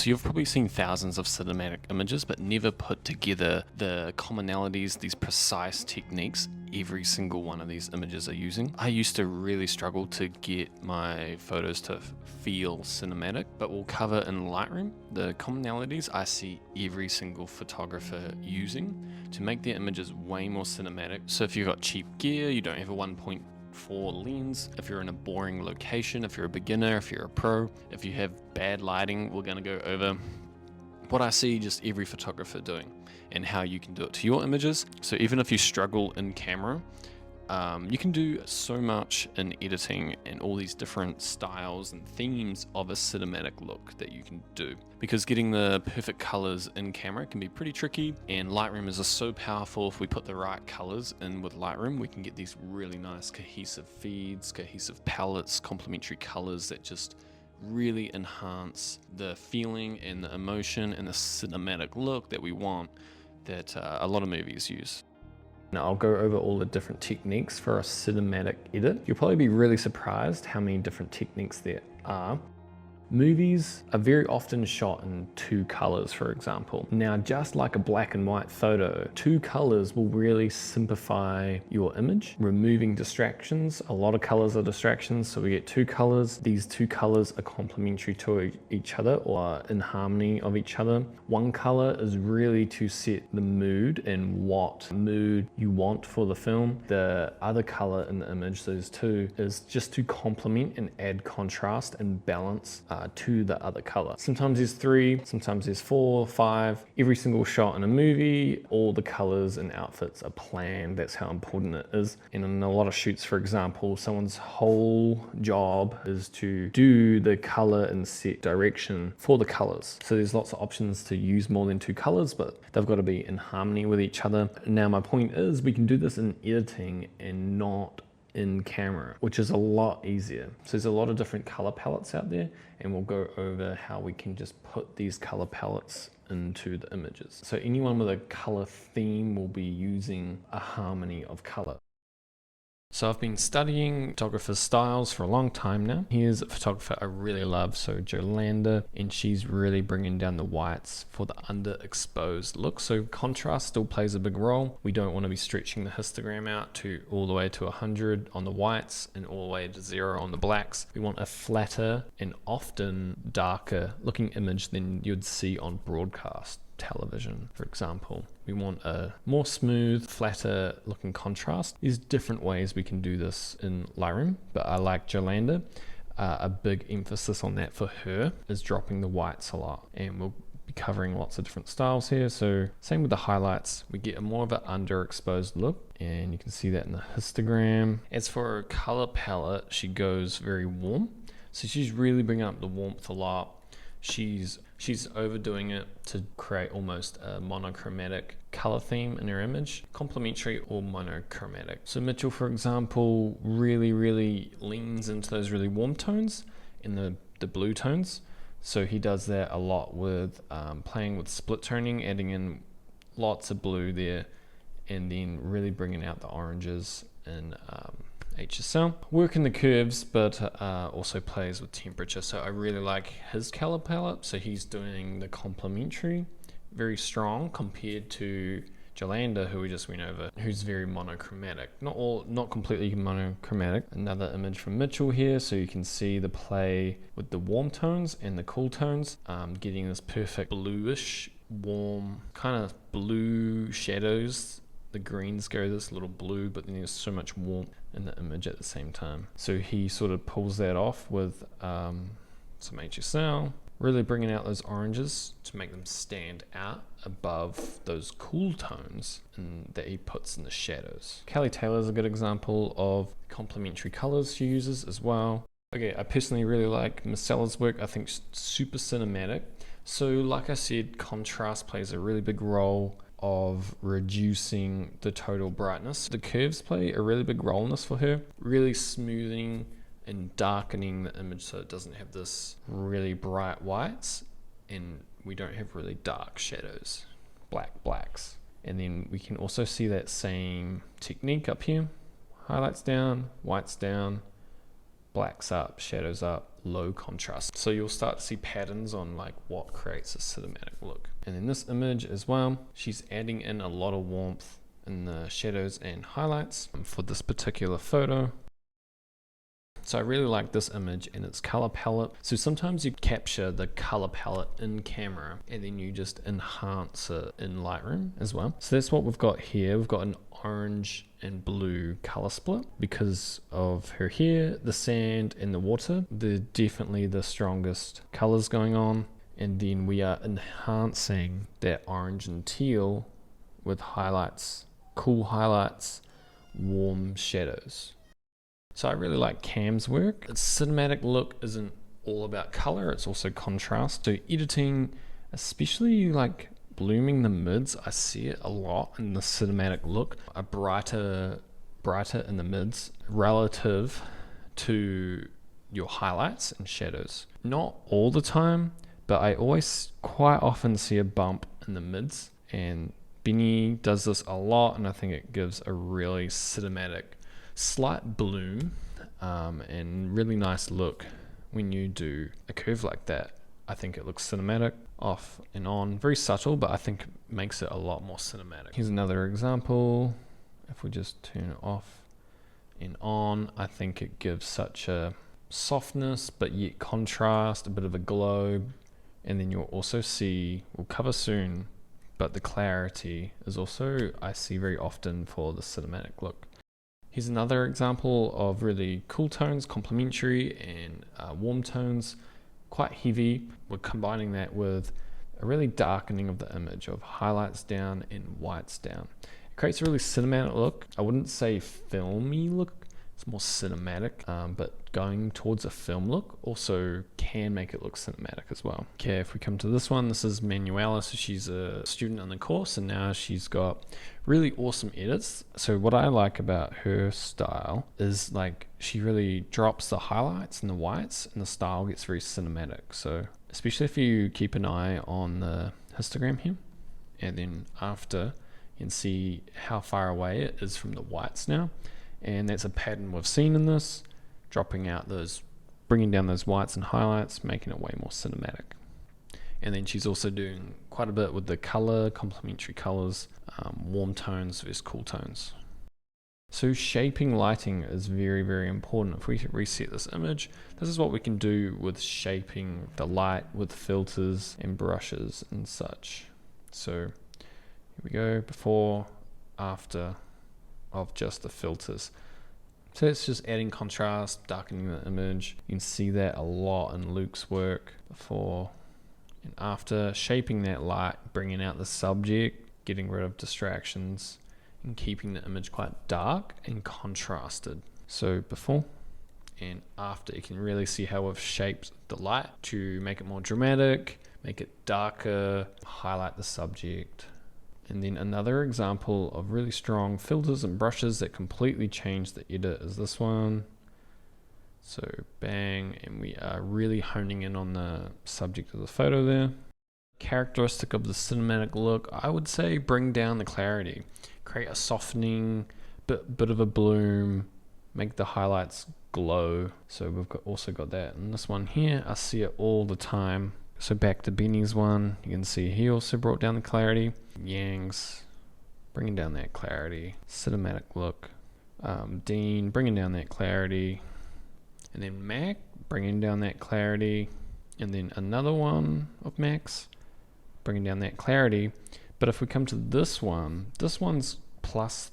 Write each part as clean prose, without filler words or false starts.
So you've probably seen thousands of cinematic images, but never put together the commonalities, these precise techniques every single one of these images are using. I used to really struggle to get my photos to feel cinematic, but we'll cover in Lightroom the commonalities I see every single photographer using to make their images way more cinematic. So if you've got cheap gear, you don't have a 1.4 lens, if you're in a boring location, if you're a beginner, if you're a pro, if you have bad lighting, we're going to go over what I see just every photographer doing and how you can do it to your images. So even if you struggle in camera, you can do so much in editing and all these different styles and themes of a cinematic look that you can do, because getting the perfect colors in camera can be pretty tricky, and Lightroom is just so powerful. If we put the right colors in with Lightroom, we can get these really nice cohesive feeds, cohesive palettes, complementary colors that just really enhance the feeling and the emotion and the cinematic look that we want, that a lot of movies use. Now I'll go over all the different techniques for a cinematic edit. You'll probably be really surprised how many different techniques there are. Movies are very often shot in two colors, for example. Now, just like a black and white photo, two colors will really simplify your image, removing distractions. A lot of colors are distractions, so we get two colors. These two colors are complementary to each other or in harmony of each other. One color is really to set the mood and what mood you want for the film. The other color in the image, those two, is just to complement and add contrast and balance to the other color. Sometimes there's 3, sometimes there's 4, 5. Every single shot in a movie, all the colors and outfits are planned. That's how important it is. And in a lot of shoots, for example, someone's whole job is to do the color and set direction for the colors. So there's lots of options to use more than 2 colors, but they've got to be in harmony with each other. Now, my point is we can do this in editing and not in camera, which is a lot easier. So there's a lot of different color palettes out there, and we'll go over how we can just put these color palettes into the images. So anyone with a color theme will be using a harmony of color. So I've been studying photographer styles for a long time now. Here's a photographer I really love, so Jolanda, and she's really bringing down the whites for the underexposed look. So contrast still plays a big role. We don't want to be stretching the histogram out to all the way to 100 on the whites and all the way to 0 on the blacks. We want a flatter and often darker looking image than you'd see on broadcast television, for example. We want a more smooth, flatter looking contrast. There's different ways we can do this in Lightroom, but I like Jolanda. A big emphasis on that for her is dropping the whites a lot, and we'll be covering lots of different styles here. So same with the highlights, we get a more of an underexposed look, and you can see that in the histogram. As for her color palette, she goes very warm, so she's really bringing up the warmth a lot. She's overdoing it to create almost a monochromatic color theme in her image, complementary or monochromatic. So Mitchell, for example, really leans into those really warm tones in the blue tones. So he does that a lot with playing with split toning, adding in lots of blue there, and then really bringing out the oranges and HSL. Working the curves, but also plays with temperature. So I really like his color palette. So he's doing the complementary, very strong compared to Jolanda, who we just went over, who's very monochromatic. Not completely monochromatic. Another image from Mitchell here, so you can see the play with the warm tones and the cool tones, getting this perfect bluish, warm, kind of blue shadows. The greens go this little blue, but then there's so much warmth in the image at the same time. So he sort of pulls that off with some HSL, really bringing out those oranges to make them stand out above those cool tones that he puts in the shadows. Kelly Taylor's a good example of complementary colors she uses as well. Okay, I personally really like Marcella's work. I think super cinematic. So like I said, contrast plays a really big role of reducing the total brightness. The curves play a really big role in this for her, really smoothing and darkening the image so it doesn't have this really bright whites and we don't have really dark shadows, blacks. And then we can also see that same technique up here, highlights down, whites down, blacks up, shadows up, low contrast. So you'll start to see patterns on like what creates a cinematic look. And in this image as well, she's adding in a lot of warmth in the shadows and highlights for this particular photo. So I really like this image and its color palette. So sometimes you capture the color palette in camera and then you just enhance it in Lightroom as well. So that's what we've got here. We've got an orange and blue color split because of her hair, the sand and the water. They're definitely the strongest colors going on. And then we are enhancing that orange and teal with highlights, cool highlights, warm shadows. So I really like Cam's work. Its cinematic look isn't all about color, it's also contrast. So editing, especially like blooming the mids, I see it a lot in the cinematic look. A brighter in the mids relative to your highlights and shadows. Not all the time, but I always quite often see a bump in the mids, and Benny does this a lot, and I think it gives a really cinematic slight bloom and really nice look when you do a curve like that. I think it looks cinematic, off and on, very subtle, but I think it makes it a lot more cinematic. Here's another example. If we just turn it off and on, I think it gives such a softness but yet contrast, a bit of a glow. And then you'll also see, we'll cover soon, but the clarity is also, I see very often for the cinematic look. Here's another example of really cool tones, complementary and warm tones, quite heavy. We're combining that with a really darkening of the image of highlights down and whites down. It creates a really cinematic look. I wouldn't say filmy look, it's more cinematic, but going towards a film look also can make it look cinematic as well. Okay, if we come to this one, this is Manuela. So she's a student on the course and now she's got really awesome edits. So what I like about her style is like she really drops the highlights and the whites and the style gets very cinematic. So especially if you keep an eye on the histogram here, and then after you can see how far away it is from the whites now. And that's a pattern we've seen in this, dropping out those, bringing down those whites and highlights, making it way more cinematic. And then she's also doing quite a bit with the color, complementary colors, warm tones versus cool tones. So shaping lighting is very, very important. If we reset this image, this is what we can do with shaping the light with filters and brushes and such. So here we go, before, after of just the filters. So it's just adding contrast, darkening the image. You can see that a lot in Luke's work, before and after, shaping that light, bringing out the subject, getting rid of distractions, and keeping the image quite dark and contrasted. So before and after, you can really see how we've shaped the light to make it more dramatic, make it darker, highlight the subject. And then another example of really strong filters and brushes that completely change the edit is this one. So bang, and we are really honing in on the subject of the photo there. Characteristic of the cinematic look, I would say bring down the clarity, create a softening, bit of a bloom, make the highlights glow. So we've also got that in this one here. I see it all the time. So back to Benny's one, you can see he also brought down the clarity. Yang's bringing down that clarity, cinematic look. Dean bringing down that clarity. And then Mac bringing down that clarity. And then another one of Mac's bringing down that clarity. But if we come to this one's plus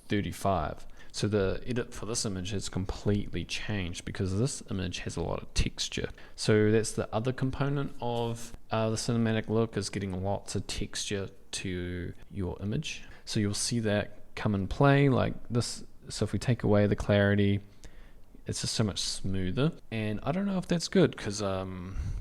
35. So the edit for this image has completely changed because this image has a lot of texture. So that's the other component of the cinematic look, is getting lots of texture to your image. So you'll see that come and play like this. So if we take away the clarity, it's just so much smoother. And I don't know if that's good because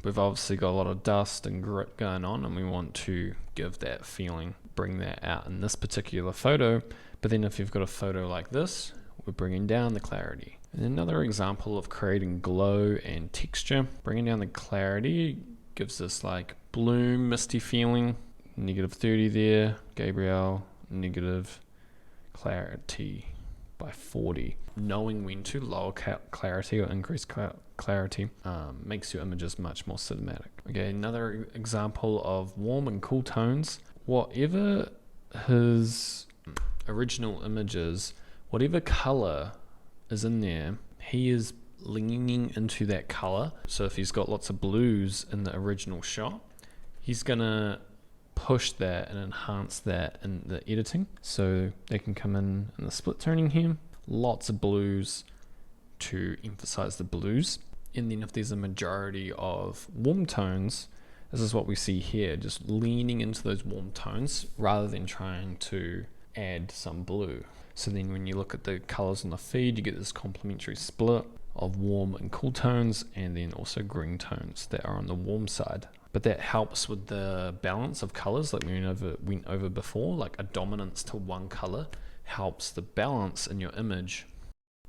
we've obviously got a lot of dust and grit going on and we want to give that feeling, bring that out in this particular photo. But then if you've got a photo like this, we're bringing down the clarity. And another example of creating glow and texture, bringing down the clarity gives this like bloom, misty feeling. -30 there, Gabriel, negative clarity. by 40. Knowing when to lower clarity or increase clarity makes your images much more cinematic. Okay, another example of warm and cool tones. Whatever his original images, whatever color is in there, he is leaning into that color. So if he's got lots of blues in the original shot, he's gonna push that and enhance that in the editing. So they can come in the split toning here, lots of blues to emphasize the blues. And then if there's a majority of warm tones, this is what we see here, just leaning into those warm tones rather than trying to add some blue. So then when you look at the colors on the feed, you get this complementary split of warm and cool tones, and then also green tones that are on the warm side. But that helps with the balance of colors, like we went over before. Like a dominance to one color helps the balance in your image.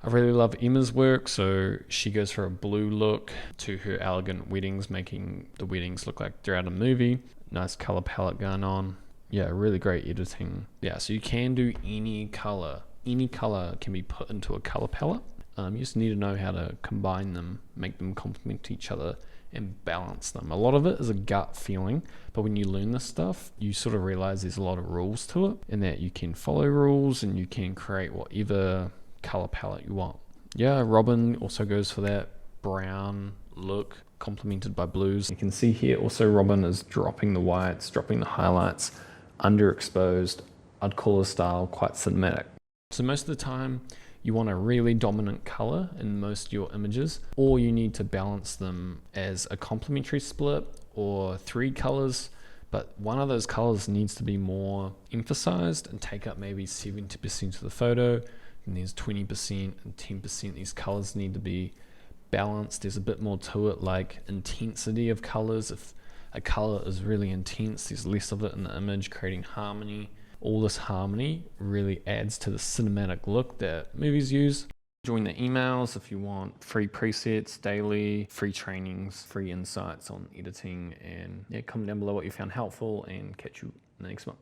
I really love Emma's work. So she goes for a blue look to her elegant weddings, making the weddings look like they're out of a movie. Nice color palette going on. Yeah, really great editing. Yeah, so you can do any color. Any color can be put into a color palette. You just need to know how to combine them, make them complement each other, and balance them. A lot of it is a gut feeling, but when you learn this stuff, you sort of realize there's a lot of rules to it, and that you can follow rules and you can create whatever color palette you want. Yeah, Robin also goes for that brown look complemented by blues. You can see here also Robin is dropping the whites, dropping the highlights, underexposed. I'd call the style quite cinematic. So most of the time you want a really dominant color in most of your images, or you need to balance them as a complementary split or 3 colors, but one of those colors needs to be more emphasized and take up maybe 70% of the photo, and there's 20% and 10%. These colors need to be balanced. There's a bit more to it, like intensity of colors. If a color is really intense, there's less of it in the image, creating harmony. All this harmony really adds to the cinematic look that movies use. Join the emails if you want free presets, daily, free trainings, free insights on editing, and yeah, comment down below what you found helpful, and catch you in the next one.